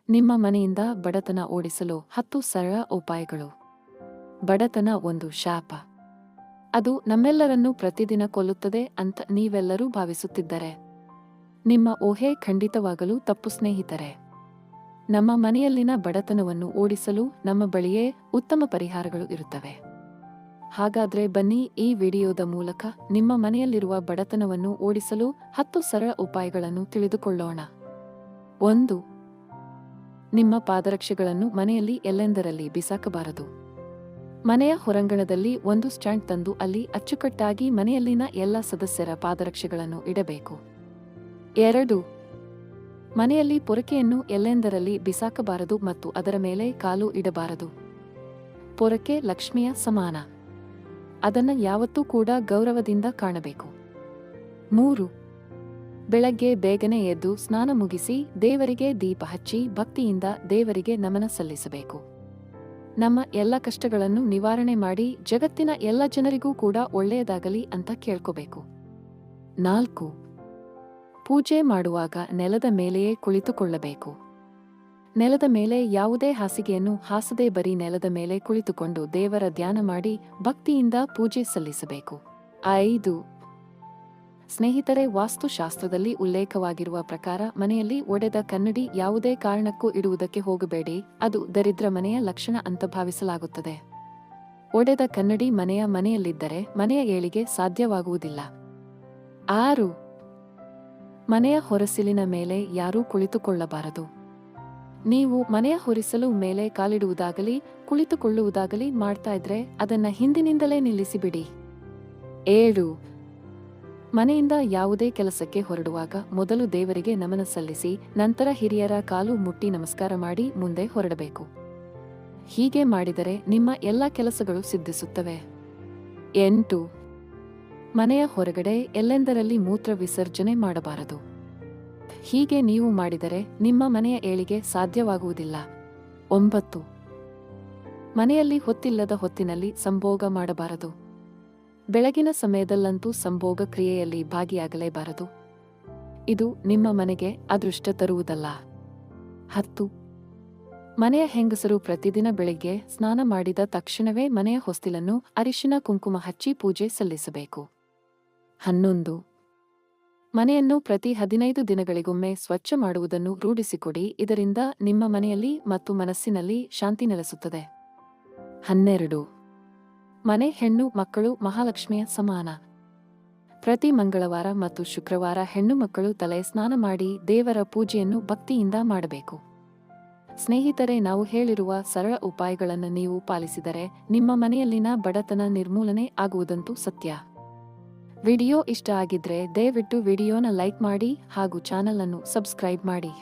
ನಿಮ್ಮ ಮನೆಯಿಂದ ಬಡತನ ಓಡಿಸಲು 10 ಸರಳ ಉಪಾಯಗಳು. ಬಡತನ ಒಂದು ಶಾಪ. ಅದು ನಮ್ಮೆಲ್ಲರನ್ನೂ ಪ್ರತಿದಿನ ಕೊಲ್ಲುತ್ತದೆ ಅಂತ ನೀವೆಲ್ಲರೂ ಭಾವಿಸುತ್ತಿದ್ದರೆ ನಿಮ್ಮ ಊಹೆ ಖಂಡಿತವಾಗಲೂ ತಪ್ಪು ಸ್ನೇಹಿತರೆ. ನಮ್ಮ ಮನೆಯಲ್ಲಿನ ಬಡತನವನ್ನು ಓಡಿಸಲು ನಮ್ಮ ಬಳಿಯೇ ಉತ್ತಮ ಪರಿಹಾರಗಳು ಇರುತ್ತವೆ. ಹಾಗಾದ್ರೆ ಬನ್ನಿ ಈ ವಿಡಿಯೋದ ಮೂಲಕ ನಿಮ್ಮ ಮನೆಯಲ್ಲಿರುವ ಬಡತನವನ್ನು ಓಡಿಸಲು 10 ಸರಳ ಉಪಾಯಗಳನ್ನು ತಿಳಿದುಕೊಳ್ಳೋಣ. 1. ನಿಮ್ಮ ಪಾದರಕ್ಷೆಗಳನ್ನು ಮನೆಯಲ್ಲಿ ಎಲ್ಲೆಂದರಲ್ಲಿ ಬಿಸಾಕಬಾರದು. ಮನೆಯ ಹೊರಾಂಗಣದಲ್ಲಿ ಒಂದು ಸ್ಟ್ಯಾಂಡ್ ತಂದು ಅಲ್ಲಿ ಅಚ್ಚುಕಟ್ಟಾಗಿ ಮನೆಯಲ್ಲಿನ ಎಲ್ಲ ಸದಸ್ಯರ ಪಾದರಕ್ಷೆಗಳನ್ನು ಇಡಬೇಕು. 2. ಮನೆಯಲ್ಲಿ ಪೊರಕೆಯನ್ನು ಎಲ್ಲೆಂದರಲ್ಲಿ ಬಿಸಾಕಬಾರದು ಮತ್ತು ಅದರ ಮೇಲೆ ಕಾಲು ಇಡಬಾರದು. ಪೊರಕೆ ಲಕ್ಷ್ಮಿಯ ಸಮಾನ. ಅದನ್ನು ಯಾವತ್ತೂ ಕೂಡ ಗೌರವದಿಂದ ಕಾಣಬೇಕು. 3. ಬೆಳಗ್ಗೆ ಬೇಗನೆ ಎದ್ದು ಸ್ನಾನ ಮುಗಿಸಿ ದೇವರಿಗೆ ದೀಪ ಹಚ್ಚಿ ಭಕ್ತಿಯಿಂದ ದೇವರಿಗೆ ನಮನ ಸಲ್ಲಿಸಬೇಕು. ನಮ್ಮ ಎಲ್ಲ ಕಷ್ಟಗಳನ್ನು ನಿವಾರಣೆ ಮಾಡಿ ಜಗತ್ತಿನ ಎಲ್ಲ ಜನರಿಗೂ ಕೂಡ ಒಳ್ಳೆಯದಾಗಲಿ ಅಂತ ಕೇಳ್ಕೋಬೇಕು. 4. ಪೂಜೆ ಮಾಡುವಾಗ ನೆಲದ ಮೇಲೆಯೇ ಕುಳಿತುಕೊಳ್ಳಬೇಕು. ನೆಲದ ಮೇಲೆ ಯಾವುದೇ ಹಾಸಿಗೆಯನ್ನು ಹಾಸದೆ ಬರೀ ನೆಲದ ಮೇಲೆ ಕುಳಿತುಕೊಂಡು ದೇವರ ಧ್ಯಾನ ಮಾಡಿ ಭಕ್ತಿಯಿಂದ ಪೂಜೆ ಸಲ್ಲಿಸಬೇಕು. 5. ಸ್ನೇಹಿತರೆ, ವಾಸ್ತುಶಾಸ್ತ್ರದಲ್ಲಿ ಉಲ್ಲೇಖವಾಗಿರುವ ಪ್ರಕಾರ ಮನೆಯಲ್ಲಿ ಒಡೆದ ಕನ್ನಡಿ ಯಾವುದೇ ಕಾರಣಕ್ಕೂ ಇಡುವುದಕ್ಕೆ ಹೋಗಬೇಡಿ. ಅದು ದರಿದ್ರ ಮನೆಯ ಲಕ್ಷಣ ಅಂತ ಭಾವಿಸಲಾಗುತ್ತದೆ. ಒಡೆದ ಕನ್ನಡಿ ಮನೆಯಲ್ಲಿದ್ದರೆ ಮನೆಯ ಏಳಿಗೆ ಸಾಧ್ಯವಾಗುವುದಿಲ್ಲ. 6. ಮನೆಯ ಹೊರಸಿಲಿನ ಮೇಲೆ ಯಾರೂ ಕುಳಿತುಕೊಳ್ಳಬಾರದು. ನೀವು ಮನೆಯ ಹೊರಸಲು ಮೇಲೆ ಕಾಲಿಡುವುದಾಗಲಿ ಕುಳಿತುಕೊಳ್ಳುವುದಾಗಲಿ ಮಾಡ್ತಾ ಇದ್ರೆ ಅದನ್ನ ಹಿಂದಿನಿಂದಲೇ ನಿಲ್ಲಿಸಿಬಿಡಿ. 7. ಮನೆಯಿಂದ ಯಾವುದೇ ಕೆಲಸಕ್ಕೆ ಹೊರಡುವಾಗ ಮೊದಲು ದೇವರಿಗೆ ನಮನ ಸಲ್ಲಿಸಿ ನಂತರ ಹಿರಿಯರ ಕಾಲು ಮುಟ್ಟಿ ನಮಸ್ಕಾರ ಮಾಡಿ ಮುಂದೆ ಹೊರಡಬೇಕು. ಹೀಗೆ ಮಾಡಿದರೆ ನಿಮ್ಮ ಎಲ್ಲ ಕೆಲಸಗಳು ಸಿದ್ಧಿಸುತ್ತವೆ. 8. ಮನೆಯ ಹೊರಗಡೆ ಎಲ್ಲೆಂದರಲ್ಲಿ ಮೂತ್ರ ವಿಸರ್ಜನೆ ಮಾಡಬಾರದು. ಹೀಗೆ ನೀವು ಮಾಡಿದರೆ ನಿಮ್ಮ ಮನೆಯ ಏಳಿಗೆ ಸಾಧ್ಯವಾಗುವುದಿಲ್ಲ. 9. ಮನೆಯಲ್ಲಿ ಹೊತ್ತಿಲ್ಲದ ಹೊತ್ತಿನಲ್ಲಿ ಸಂಭೋಗ ಮಾಡಬಾರದು. ಬೆಳಗಿನ ಸಮಯದಲ್ಲಂತೂ ಸಂಭೋಗ ಕ್ರಿಯೆಯಲ್ಲಿ ಭಾಗಿಯಾಗಲೇಬಾರದು. ಇದು ನಿಮ್ಮ ಮನೆಗೆ ಅದೃಷ್ಟ ತರುವುದಲ್ಲ. 10. ಮನೆಯ ಹೆಂಗಸರು ಪ್ರತಿದಿನ ಬೆಳಿಗ್ಗೆ ಸ್ನಾನ ಮಾಡಿದ ತಕ್ಷಣವೇ ಮನೆಯ ಹೊಸ್ತಿಲನ್ನು ಅರಿಶಿನ ಕುಂಕುಮ ಹಚ್ಚಿ ಪೂಜೆ ಸಲ್ಲಿಸಬೇಕು. 11. ಮನೆಯನ್ನು ಪ್ರತಿ 15 ದಿನಗಳಿಗೊಮ್ಮೆ ಸ್ವಚ್ಛ ಮಾಡುವುದನ್ನು ರೂಢಿಸಿಕೊಡಿ. ಇದರಿಂದ ನಿಮ್ಮ ಮನೆಯಲ್ಲಿ ಮತ್ತು ಮನಸ್ಸಿನಲ್ಲಿ ಶಾಂತಿ ನೆಲೆಸುತ್ತದೆ. 12. ಮನೆ ಹೆಣ್ಣು ಮಕ್ಕಳು ಮಹಾಲಕ್ಷ್ಮಿಯ ಸಮಾನ. ಪ್ರತಿ ಮಂಗಳವಾರ ಮತ್ತು ಶುಕ್ರವಾರ ಹೆಣ್ಣು ಮಕ್ಕಳು ತಲೆ ಸ್ನಾನ ಮಾಡಿ ದೇವರ ಪೂಜೆಯನ್ನು ಭಕ್ತಿಯಿಂದ ಮಾಡಬೇಕು. ಸ್ನೇಹಿತರೆ, ನಾವು ಹೇಳಿರುವ ಸರಳ ಉಪಾಯಗಳನ್ನು ನೀವು ಪಾಲಿಸಿದರೆ ನಿಮ್ಮ ಮನೆಯಲ್ಲಿನ ಬಡತನ ನಿರ್ಮೂಲನೆ ಆಗುವುದಂತೂ ಸತ್ಯ. ವಿಡಿಯೋ ಇಷ್ಟ ಆಗಿದ್ರೆ ದಯವಿಟ್ಟು ವಿಡಿಯೋನ ಲೈಕ್ ಮಾಡಿ ಹಾಗೂ ಚಾನಲ್ ಅನ್ನು ಸಬ್ಸ್ಕ್ರೈಬ್ ಮಾಡಿ.